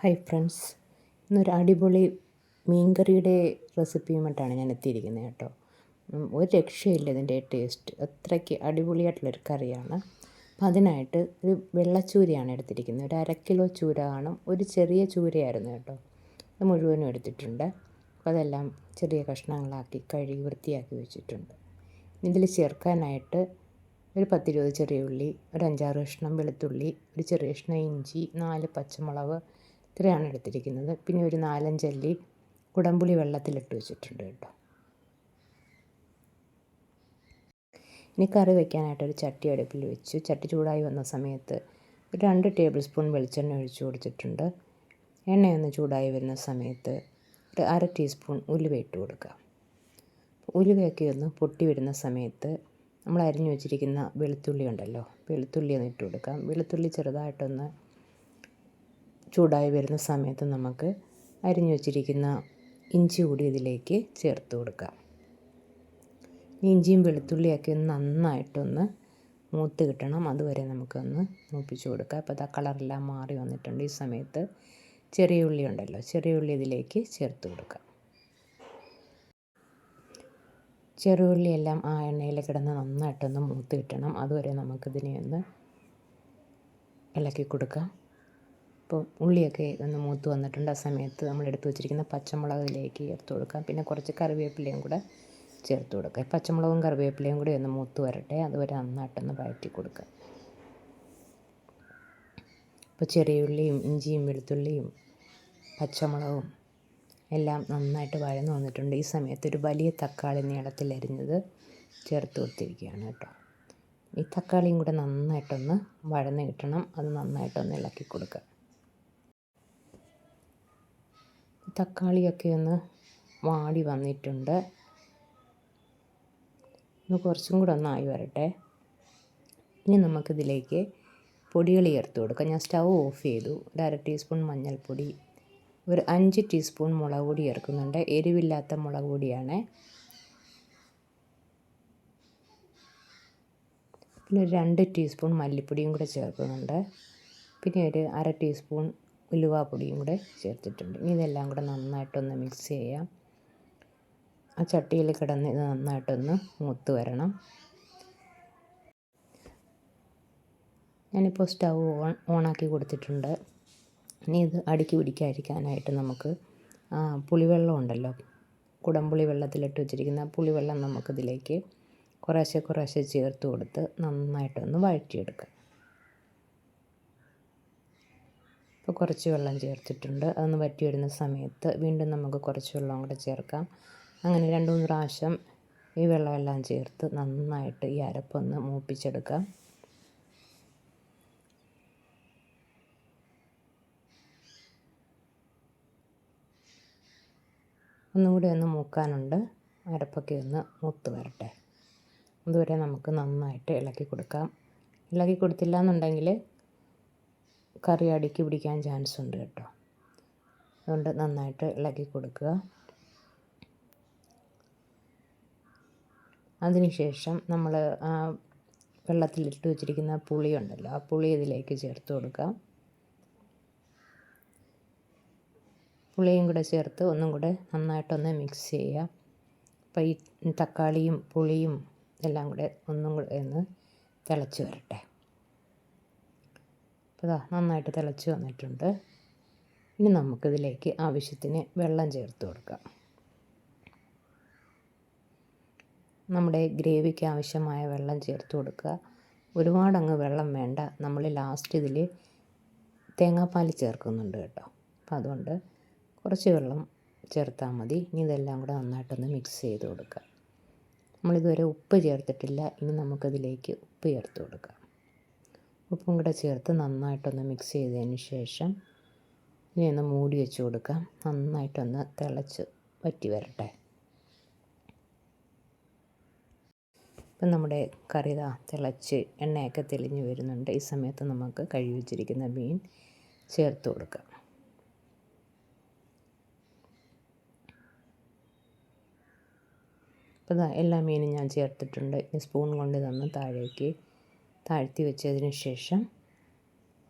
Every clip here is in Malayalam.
ഹായ് ഫ്രണ്ട്സ്, ഇന്നൊരു അടിപൊളി മീൻകറിയുടെ റെസിപ്പിയുമായിട്ടാണ് ഞാൻ എത്തിയിരിക്കുന്നത് കേട്ടോ. ഒരു രക്ഷയില്ല ഇതിൻ്റെ ടേസ്റ്റ്, അത്രയ്ക്ക് അടിപൊളിയായിട്ടുള്ളൊരു കറിയാണ്. അപ്പം അതിനായിട്ട് ഒരു വെള്ളച്ചൂരയാണ് എടുത്തിരിക്കുന്നത്. ഒരു 1/2 കിലോ ചൂര കാണും. ഒരു ചെറിയ ചൂരയായിരുന്നു കേട്ടോ, അത് മുഴുവനും എടുത്തിട്ടുണ്ട്. അപ്പോൾ അതെല്ലാം ചെറിയ കഷ്ണങ്ങളാക്കി കഴുകി വൃത്തിയാക്കി വെച്ചിട്ടുണ്ട്. ഇതിൽ ചേർക്കാനായിട്ട് ഒരു 10-20 ചെറിയ ഉള്ളി, ഒരു 5-6 കഷ്ണം വെളുത്തുള്ളി, ഒരു ചെറിയ കഷ്ണം ഇഞ്ചി, 4 പച്ചമുളക്, ഇത്രയാണ് എടുത്തിരിക്കുന്നത്. പിന്നെ ഒരു 4-5 അല്ലി കുടംപുളി വെള്ളത്തിലിട്ട് വെച്ചിട്ടുണ്ട് കേട്ടോ. ഇനി കറി വയ്ക്കാനായിട്ടൊരു ചട്ടി അടുപ്പിൽ വെച്ചു. ചട്ടി ചൂടായി വന്ന സമയത്ത് ഒരു 2 ടേബിൾ സ്പൂൺ വെളിച്ചെണ്ണ ഒഴിച്ചു കൊടുത്തിട്ടുണ്ട്. എണ്ണയൊന്ന് ചൂടായി വരുന്ന സമയത്ത് ഒരു 1/2 ടീസ്പൂൺ ഉലുവ ഇട്ട് കൊടുക്കുക. ഉലുവയൊക്കെ ഒന്ന് പൊട്ടി വരുന്ന സമയത്ത് നമ്മൾ അരിഞ്ഞു വെച്ചിരിക്കുന്ന വെളുത്തുള്ളി ഉണ്ടല്ലോ, വെളുത്തുള്ളി ഒന്ന് ഇട്ട് കൊടുക്കാം. വെളുത്തുള്ളി ചെറുതായിട്ടൊന്ന് ചൂടായി വരുന്ന സമയത്ത് നമുക്ക് അരിഞ്ഞു വച്ചിരിക്കുന്ന ഇഞ്ചി കൂടി ഇതിലേക്ക് ചേർത്ത് കൊടുക്കാം. ഇഞ്ചിയും വെളുത്തുള്ളിയൊക്കെ ഒന്ന് നന്നായിട്ടൊന്ന് മൂത്ത് കിട്ടണം, അതുവരെ നമുക്കൊന്ന് മൂപ്പിച്ച് കൊടുക്കാം. അപ്പോൾ ആ കളറെല്ലാം മാറി വന്നിട്ടുണ്ട്. ഈ സമയത്ത് ചെറിയ ഉള്ളി ഉണ്ടല്ലോ, ചെറിയ ഉള്ളി ഇതിലേക്ക് ചേർത്ത് കൊടുക്കാം. ചെറുള്ളിയെല്ലാം ആ എണ്ണയിൽ കിടന്ന് നന്നായിട്ടൊന്ന് മൂത്ത് കിട്ടണം, അതുവരെ നമുക്കിതിനെ ഒന്ന് ഇളക്കി കൊടുക്കാം. അപ്പോൾ ഉള്ളിയൊക്കെ ഒന്ന് മൂത്ത് വന്നിട്ടുണ്ട്. ആ സമയത്ത് നമ്മൾ എടുത്ത് വെച്ചിരിക്കുന്ന പച്ചമുളകിലേക്ക് ചേർത്ത് കൊടുക്കാം. പിന്നെ കുറച്ച് കറിവേപ്പിലയും കൂടെ ചേർത്ത് കൊടുക്കാം. പച്ചമുളകും കറിവേപ്പിലയും കൂടി ഒന്ന് മൂത്ത് വരട്ടെ, അതുവരെ നന്നായിട്ടൊന്ന് വഴറ്റി കൊടുക്കാം. അപ്പോൾ ചെറിയ ഉള്ളിയും ഇഞ്ചിയും വെളുത്തുള്ളിയും പച്ചമുളകും എല്ലാം നന്നായിട്ട് വഴന്ന് വന്നിട്ടുണ്ട്. ഈ സമയത്ത് ഒരു വലിയ തക്കാളി നീളത്തിൽ അരിഞ്ഞത് ചേർത്ത് കൊടുത്തിരിക്കുകയാണ് കേട്ടോ. ഈ തക്കാളിയും കൂടെ നന്നായിട്ടൊന്ന് വഴന്ന് കിട്ടണം, അത് നന്നായിട്ടൊന്ന് ഇളക്കി കൊടുക്കുക. തക്കാളിയൊക്കെ ഒന്ന് വാടി വന്നിട്ടുണ്ട്. ഒന്ന് കുറച്ചും കൂടെ ഒന്നായി വരട്ടെ. ഇനി നമുക്കിതിലേക്ക് പൊടികൾ ചേർത്ത് കൊടുക്കാം. ഞാൻ സ്റ്റൗ ഓഫ് ചെയ്തു. ഒരു 1/2 ടീസ്പൂൺ മഞ്ഞൾപ്പൊടി, ഒരു 5 ടീസ്പൂൺ മുളക് പൊടി ചേർക്കുന്നുണ്ട്. എരിവില്ലാത്ത മുളക് പൊടിയാണ്. പിന്നെ ഒരു 2 ടീസ്പൂൺ മല്ലിപ്പൊടിയും കൂടെ ചേർക്കുന്നുണ്ട്. പിന്നെ ഒരു 1/2 ടീസ്പൂൺ ഉലുവാപ്പൊടിയും കൂടെ ചേർത്തിട്ടുണ്ട്. ഇനി ഇതെല്ലാം കൂടെ നന്നായിട്ടൊന്ന് മിക്സ് ചെയ്യാം. ആ ചട്ടിയിൽ കിടന്ന് ഇത് നന്നായിട്ടൊന്ന് മൂത്ത് വരണം. ഞാനിപ്പോൾ സ്റ്റൗ ഓണാക്കി കൊടുത്തിട്ടുണ്ട്. ഇനി ഇത് അടുക്കി പിടിക്കാതിരിക്കാനായിട്ട് നമുക്ക് പുളിവെള്ളം ഉണ്ടല്ലോ, കുടംപുളി വെള്ളത്തിലിട്ട് വെച്ചിരിക്കുന്ന പുളിവെള്ളം നമുക്കിതിലേക്ക് കുറേശ്ശെ കുറേശ്ശെ ചേർത്ത് കൊടുത്ത് നന്നായിട്ടൊന്ന് വഴറ്റിയെടുക്കാം. ഇപ്പോൾ കുറച്ച് വെള്ളം ചേർത്തിട്ടുണ്ട്. അതൊന്ന് വറ്റി വരുന്ന സമയത്ത് വീണ്ടും നമുക്ക് കുറച്ച് വെള്ളം കൂടെ ചേർക്കാം. അങ്ങനെ 2-3 പ്രാവശ്യം ഈ വെള്ളമെല്ലാം ചേർത്ത് നന്നായിട്ട് ഈ അരപ്പൊന്ന് മൂപ്പിച്ചെടുക്കാം. ഒന്നുകൂടി ഒന്ന് മൂക്കാനുണ്ട്. അരപ്പൊക്കെ ഒന്ന് മൂത്ത് വരട്ടെ, അതുവരെ നമുക്ക് നന്നായിട്ട് ഇളക്കി കൊടുക്കാം. ഇളക്കി കൊടുത്തില്ല എന്നുണ്ടെങ്കിൽ കറി അടുക്കി പിടിക്കാൻ ചാൻസ് ഉണ്ട് കേട്ടോ. അതുകൊണ്ട് നന്നായിട്ട് ഇളക്കി കൊടുക്കുക. അതിനുശേഷം നമ്മൾ വെള്ളത്തിലിട്ട് വെച്ചിരിക്കുന്ന പുളി ഉണ്ടല്ലോ, ആ പുളി ഇതിലേക്ക് ചേർത്ത് കൊടുക്കാം. പുളിയും കൂടെ ചേർത്ത് ഒന്നും കൂടെ നന്നായിട്ടൊന്ന് മിക്സ് ചെയ്യുക. അപ്പോൾ ഈ തക്കാളിയും പുളിയും എല്ലാം കൂടെ ഒന്നും കൂടെ ഒന്ന് തിളച്ച് വരട്ടെ. അപ്പോൾ നന്നായിട്ട് തിളച്ച് വന്നിട്ടുണ്ട്. ഇനി നമുക്കിതിലേക്ക് ആവശ്യത്തിന് വെള്ളം ചേർത്ത് കൊടുക്കാം. നമ്മുടെ ഗ്രേവിക്ക് ആവശ്യമായ വെള്ളം ചേർത്ത് കൊടുക്കുക. ഒരുപാടങ്ങ് വെള്ളം വേണ്ട. നമ്മൾ ലാസ്റ്റ് ഇതിൽ തേങ്ങാപ്പാൽ ചേർക്കുന്നുണ്ട് കേട്ടോ. അപ്പോൾ അതുകൊണ്ട് കുറച്ച് വെള്ളം ചേർത്താൽ മതി. ഇനി ഇതെല്ലാം കൂടെ നന്നായിട്ടൊന്ന് മിക്സ് ചെയ്ത് കൊടുക്കുക. നമ്മളിതുവരെ ഉപ്പ് ചേർത്തിട്ടില്ല. ഇനി നമുക്കതിലേക്ക് ഉപ്പ് ചേർത്ത് കൊടുക്കാം. ഉപ്പും കൂടെ ചേർത്ത് നന്നായിട്ടൊന്ന് മിക്സ് ചെയ്തതിന് ശേഷം ഇനി ഒന്ന് മൂടി വെച്ച് കൊടുക്കാം. നന്നായിട്ടൊന്ന് തിളച്ച് വറ്റി വരട്ടെ. ഇപ്പം നമ്മുടെ കറി തിളച്ച് എണ്ണയൊക്കെ തെളിഞ്ഞ് വരുന്നുണ്ട്. ഈ സമയത്ത് നമുക്ക് കഴുകി വെച്ചിരിക്കുന്ന മീൻ ചേർത്ത് കൊടുക്കാം. അപ്പോൾ എല്ലാ മീനും ഞാൻ ചേർത്തിട്ടുണ്ട്. ഈ സ്പൂൺ കൊണ്ട് ഇതൊന്ന് താഴേക്ക് താഴ്ത്തി വെച്ചതിന് ശേഷം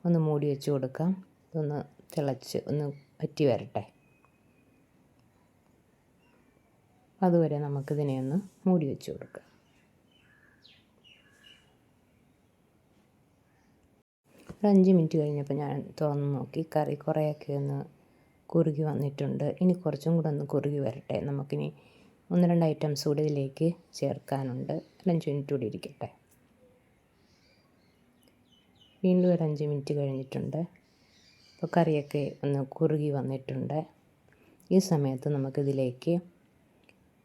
ഒന്ന് മൂടി വെച്ച് കൊടുക്കാം. ഇതൊന്ന് തിളച്ച് ഒന്ന് വറ്റി വരട്ടെ. അതുവരെ നമുക്കിതിനെ ഒന്ന് മൂടി വെച്ച് കൊടുക്കാം. ഒരു 5 മിനിറ്റ് കഴിഞ്ഞപ്പോൾ ഞാൻ തുറന്ന് നോക്കി. കറി കുറേയൊക്കെ ഒന്ന് കുറുകി വന്നിട്ടുണ്ട്. ഇനി കുറച്ചും കൂടെ ഒന്ന് കുറുകി വരട്ടെ. നമുക്കിനി 1-2 ഐറ്റംസ് കൂടി ഇതിലേക്ക് ചേർക്കാനുണ്ട്. 5 മിനിറ്റ് കൂടി ഇരിക്കട്ടെ. വീണ്ടും ഒരു 5 മിനിറ്റ് കഴിഞ്ഞിട്ടുണ്ട്. അപ്പോൾ കറിയൊക്കെ ഒന്ന് കുറുകി വന്നിട്ടുണ്ട്. ഈ സമയത്ത് നമുക്കിതിലേക്ക്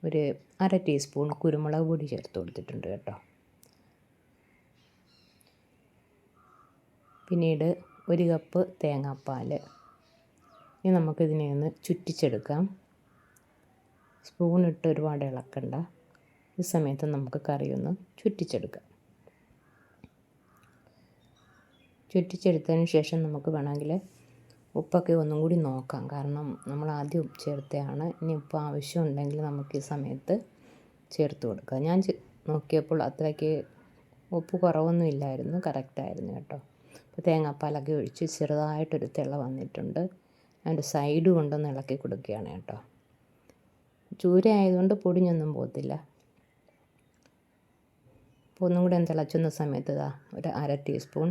ഒരു 1/2 ടീസ്പൂൺ കുരുമുളക് പൊടി ചേർത്ത് കൊടുത്തിട്ടുണ്ട് കേട്ടോ. പിന്നീട് 1 കപ്പ് തേങ്ങാപ്പാൽ. ഇനി നമുക്കിതിനെ ഒന്ന് ചുറ്റിച്ചെടുക്കാം. സ്പൂണിട്ട് ഒരുപാട് ഇളക്കണ്ട. ഈ സമയത്ത് നമുക്ക് കറി ഒന്ന് ചുറ്റിച്ചെടുക്കാം. ചുറ്റിച്ചെടുത്തതിന് ശേഷം നമുക്ക് വേണമെങ്കിൽ ഉപ്പൊക്കെ ഒന്നും കൂടി നോക്കാം. കാരണം നമ്മൾ ആദ്യം ഉപ്പ് ചേർത്തതാണ്. ഇനി ഉപ്പ് ആവശ്യമുണ്ടെങ്കിൽ നമുക്ക് ഈ സമയത്ത് ചേർത്ത് കൊടുക്കാം. ഞാൻ നോക്കിയപ്പോൾ അത്രയ്ക്ക് ഉപ്പ് കുറവൊന്നും ഇല്ലായിരുന്നു, കറക്റ്റായിരുന്നു കേട്ടോ. അപ്പോൾ തേങ്ങാപ്പാലൊക്കെ ഒഴിച്ച് ചെറുതായിട്ടൊരു തിള വന്നിട്ടുണ്ട്. അതിൻ്റെ സൈഡ് കൊണ്ടൊന്ന് ഇളക്കി കൊടുക്കുകയാണ് കേട്ടോ. ചൂര ആയതുകൊണ്ട് പൊടിഞ്ഞൊന്നും പോകത്തില്ല. അപ്പോൾ ഒന്നും കൂടെ തിളച്ചുന്ന സമയത്ത് ഒരു 1/2 ടീസ്പൂൺ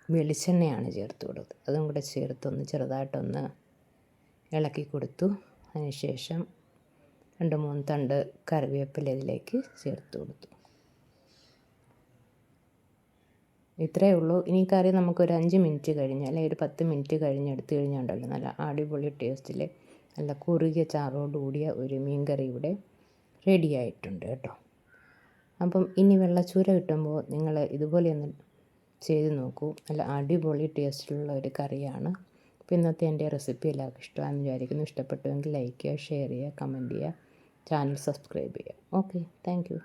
വെളിച്ചെണ്ണയാണ് ചേർത്ത് കൊടുത്തത്. അതും കൂടെ ചേർത്തൊന്ന് ചെറുതായിട്ടൊന്ന് ഇളക്കി കൊടുത്തു. അതിനുശേഷം 2-3 തണ്ട് കറിവേപ്പില ഇതിലേക്ക് ചേർത്ത് കൊടുത്തു. ഇത്രയേ ഉള്ളൂ. ഇനി കറി നമുക്കൊരു 5 മിനിറ്റ് കഴിഞ്ഞ് അല്ലെങ്കിൽ ഒരു 10 മിനിറ്റ് കഴിഞ്ഞ് എടുത്തു കഴിഞ്ഞുണ്ടല്ലോ നല്ല അടിപൊളി ടേസ്റ്റിൽ നല്ല കുറുകിയ ചാറോട് കൂടിയ ഒരു മീൻ കറി ഇവിടെ റെഡി ആയിട്ടുണ്ട് കേട്ടോ. അപ്പം ഇനി വെള്ളച്ചൂര കിട്ടുമ്പോൾ നിങ്ങൾ ഇതുപോലെ ഒന്ന് ചെയ്ത് നോക്കൂ. നല്ല അടിപൊളി ടേസ്റ്റിലുള്ള ഒരു കറിയാണ്. അപ്പോൾ ഇന്നത്തെ എൻ്റെ റെസിപ്പി എല്ലാവർക്കും ഇഷ്ടമാണെന്ന് വിചാരിക്കുന്നു. ഇഷ്ടപ്പെട്ടുവെങ്കിൽ ലൈക്ക് ചെയ്യുക, ഷെയർ ചെയ്യുക, കമൻറ്റ് ചെയ്യുക, ചാനൽ സബ്സ്ക്രൈബ് ചെയ്യുക. Okay, thank you.